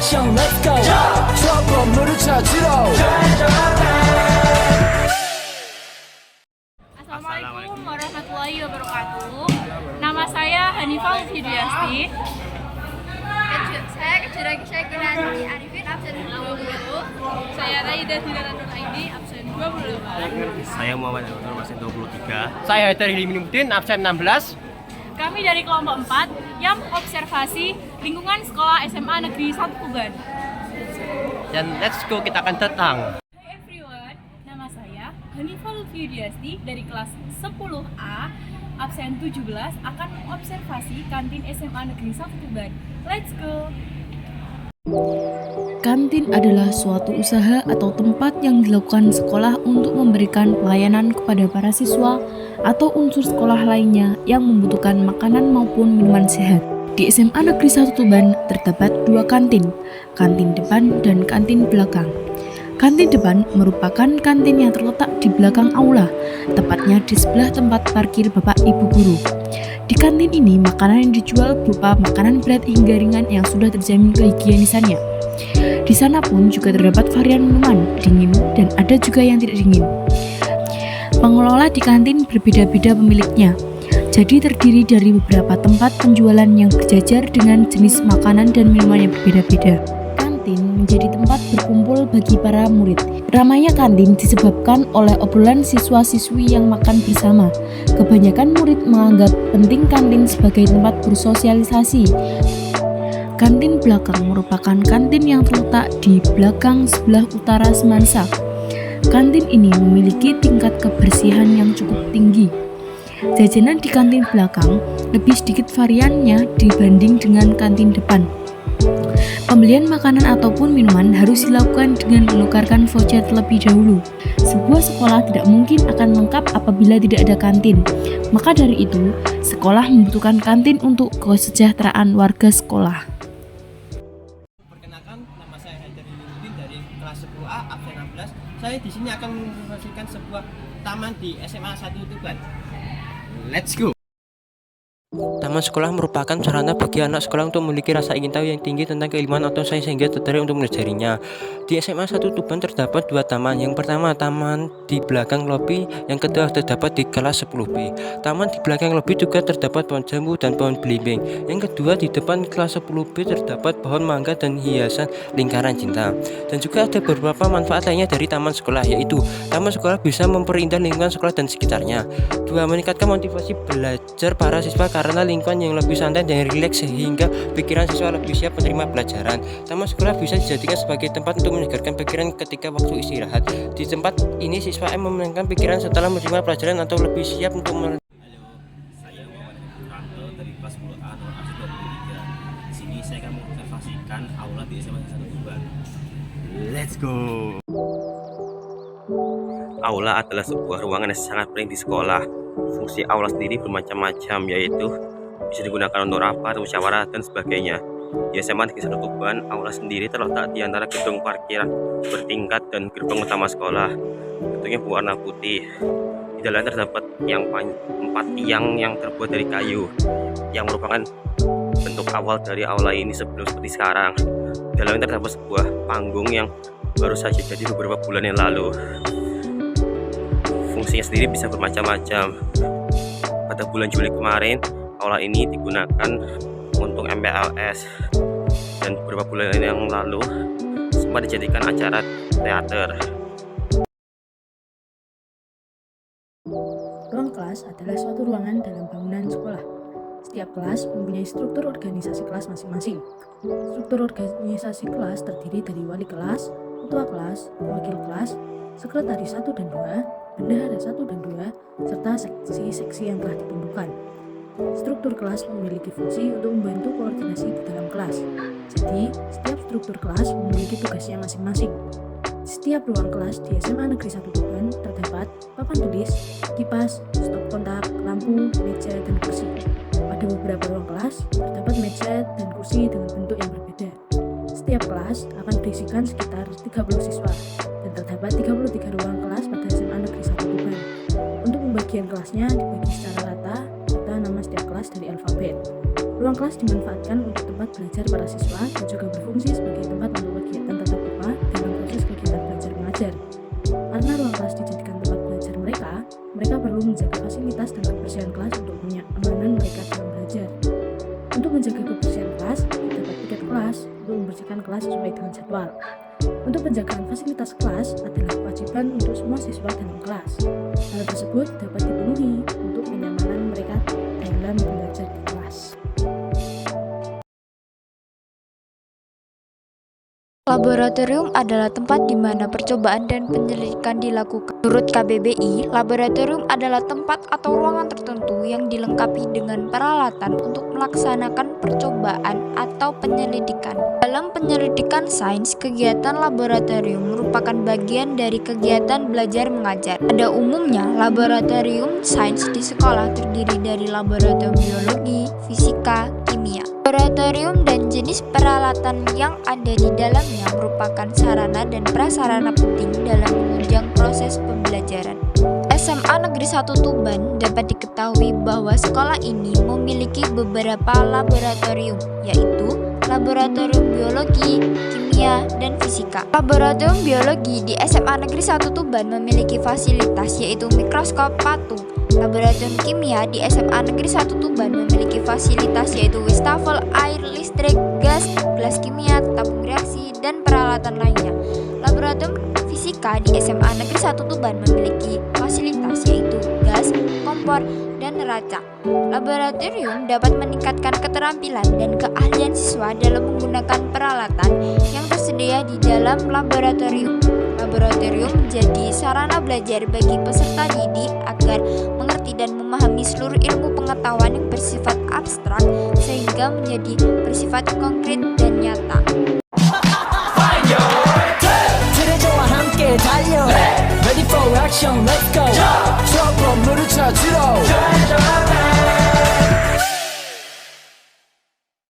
액션 let's go 저 건물을 찾으러 Assalamualaikum warahmatullahi wabarakatuh. Nama saya Hanifah Fidiasti. Saya Kejuran Kinanti Arifin absen 20. Saya Raida Dinara Nur Aini absen 28. Saya Muhammad Nur absen 23. Saya Haidar Hilimuddin absen 16. Kami dari kelompok 4 yang observasi lingkungan sekolah SMA Negeri 1 Tuban. Dan let's go, kita akan datang. Hi everyone, nama saya Hanifah Fidiasti dari kelas 10A absen 17 akan mengobservasi kantin SMA Negeri 1 Tuban. Let's go. Kantin adalah suatu usaha atau tempat yang dilakukan sekolah untuk memberikan pelayanan kepada para siswa atau unsur sekolah lainnya yang membutuhkan makanan maupun minuman sehat. Di SMA Negeri 1 Tuban terdapat 2 kantin, kantin depan dan kantin belakang. Kantin depan merupakan kantin yang terletak di belakang aula, tepatnya di sebelah tempat parkir Bapak Ibu guru. Di kantin ini, makanan yang dijual berupa makanan berat hingga ringan yang sudah terjamin kehigienisannya. Di sana pun juga terdapat varian minuman, dingin dan ada juga yang tidak dingin. Pengelola di kantin berbeda-beda pemiliknya, jadi terdiri dari beberapa tempat penjualan yang berjajar dengan jenis makanan dan minuman yang berbeda-beda. Kantin menjadi tempat berkumpul bagi para murid. Ramainya kantin disebabkan oleh obrolan siswa-siswi yang makan bersama. Kebanyakan murid menganggap penting kantin sebagai tempat bersosialisasi. Kantin belakang merupakan kantin yang terletak di belakang sebelah utara semansa. Kantin ini memiliki tingkat kebersihan yang cukup tinggi. Jajanan di kantin belakang lebih sedikit variannya dibanding dengan kantin depan. Pembelian makanan ataupun minuman harus dilakukan dengan menukarkan voucher terlebih dahulu. Sebuah sekolah tidak mungkin akan lengkap apabila tidak ada kantin. Maka dari itu, sekolah membutuhkan kantin untuk kesejahteraan warga sekolah. Perkenalkan, nama saya Haidar Hilimuddin dari kelas 10A absen 16. Saya di sini akan menginformasikan sebuah taman di SMA 1 Tuban. Let's go. Taman sekolah merupakan sarana bagi anak sekolah untuk memiliki rasa ingin tahu yang tinggi tentang keilmuan atau sains sehingga tertarik untuk mempelajarinya. Di SMA 1 Tuban terdapat 2 taman. Yang pertama, taman di belakang lobi, yang kedua terdapat di kelas 10B. Taman di belakang lobi juga terdapat pohon jambu dan pohon belimbing. Yang kedua, di depan kelas 10B terdapat pohon mangga dan hiasan lingkaran cinta. Dan juga ada beberapa manfaat lainnya dari taman sekolah, yaitu taman sekolah bisa memperindah lingkungan sekolah dan sekitarnya. 2. Meningkatkan motivasi belajar para siswa karena lingkungan yang lebih santai dan rileks sehingga pikiran siswa lebih siap menerima pelajaran. Taman sekolah bisa dijadikan sebagai tempat untuk menyegarkan pikiran ketika waktu istirahat. Di tempat ini siswa menenangkan pikiran setelah menerima pelajaran atau lebih siap untuk Halo, saya Muhammad Ranto dari kelas 10A nomor absen 23. Di sini saya akan mengobservasikan aula di SMA 1 Tuban. Let's go. Aula adalah sebuah ruangan yang sangat penting di sekolah. Fungsi aula sendiri bermacam-macam, yaitu bisa digunakan untuk rapat, musyawarah, dan sebagainya. Di SMA Negeri 1 Tuban, aula sendiri terletak di antara gedung parkiran bertingkat dan gerbang utama sekolah. Gedungnya berwarna putih. Di dalamnya terdapat 4 tiang yang terbuat dari kayu, yang merupakan bentuk awal dari aula ini sebelum seperti sekarang. Di dalamnya terdapat sebuah panggung yang baru saja jadi beberapa bulan yang lalu. Fungsinya sendiri bisa bermacam-macam. Pada bulan Juli kemarin, aula ini digunakan untuk MPLS, dan beberapa bulan yang lalu sempat dijadikan acara teater. Ruang kelas adalah suatu ruangan dalam bangunan sekolah. Setiap kelas mempunyai struktur organisasi kelas masing-masing. Struktur organisasi kelas terdiri dari wali kelas, ketua kelas, wakil kelas, sekretaris 1 dan 2, bendahara 1 dan 2, serta seksi-seksi yang telah ditentukan. Struktur kelas memiliki fungsi untuk membantu koordinasi di dalam kelas. Jadi, setiap struktur kelas memiliki tugasnya masing-masing. Di setiap ruang kelas di SMA Negeri 1 Tuban terdapat papan tulis, kipas, stop kontak, lampu, meja, dan kursi. Pada beberapa ruang kelas terdapat meja dan kursi dengan bentuk yang berbeda. Setiap kelas akan berisikan sekitar 30 siswa dan terdapat 33 ruang kelas pada SMA Negeri 1 Tuban. Untuk pembagian kelasnya dibagi secara rata serta nama setiap kelas dari alfabet. Ruang kelas dimanfaatkan untuk tempat belajar para siswa dan juga berfungsi sebagai tempat untuk kegiatan tatap muka dalam proses kegiatan belajar mengajar. Karena ruang kelas dijadikan tempat belajar mereka perlu menjaga fasilitas dan kebersihan kelas untuk kenyamanan mereka dalam belajar. Untuk menjaga kebersihan kelas, terdapat piket kelas untuk membersihkan kelas sesuai dengan jadwal. Untuk penjagaan fasilitas kelas adalah kewajiban untuk semua siswa dalam kelas. Hal tersebut dapat dipenuhi untuk kenyamanan mereka dalam belajar di kelas. Laboratorium adalah tempat di mana percobaan dan penyelidikan dilakukan. Menurut KBBI, laboratorium adalah tempat atau ruangan tertentu yang dilengkapi dengan peralatan untuk melaksanakan percobaan atau penyelidikan. Dalam penyelidikan sains, kegiatan laboratorium merupakan bagian dari kegiatan belajar mengajar. Pada umumnya, laboratorium sains di sekolah terdiri dari laboratorium biologi, fisika, kimia. Laboratorium dan jenis peralatan yang ada di dalamnya merupakan sarana dan prasarana penting dalam menunjang proses pembelajaran. SMA Negeri 1 Tuban dapat diketahui bahwa sekolah ini memiliki beberapa laboratorium, yaitu Laboratorium Biologi, Kimia, dan Fisika. Laboratorium Biologi di SMA Negeri 1 Tuban memiliki fasilitas yaitu mikroskop patung. Laboratorium Kimia di SMA Negeri 1 Tuban memiliki fasilitas yaitu wastafel, air, listrik, gas, gelas kimia, tabung reaksi, dan peralatan lainnya. Laboratorium Fisika di SMA Negeri 1 Tuban memiliki fasilitas yaitu gas, kompor, dan neraca. Laboratorium dapat meningkatkan keterampilan dan keahlian siswa dalam menggunakan peralatan yang tersedia di dalam laboratorium. Laboratorium menjadi sarana belajar bagi peserta didik agar mengerti dan memahami seluruh ilmu pengetahuan yang bersifat abstrak sehingga menjadi bersifat konkret dan nyata. 달려 Ready for action, let's go. 추억 건물을 찾으러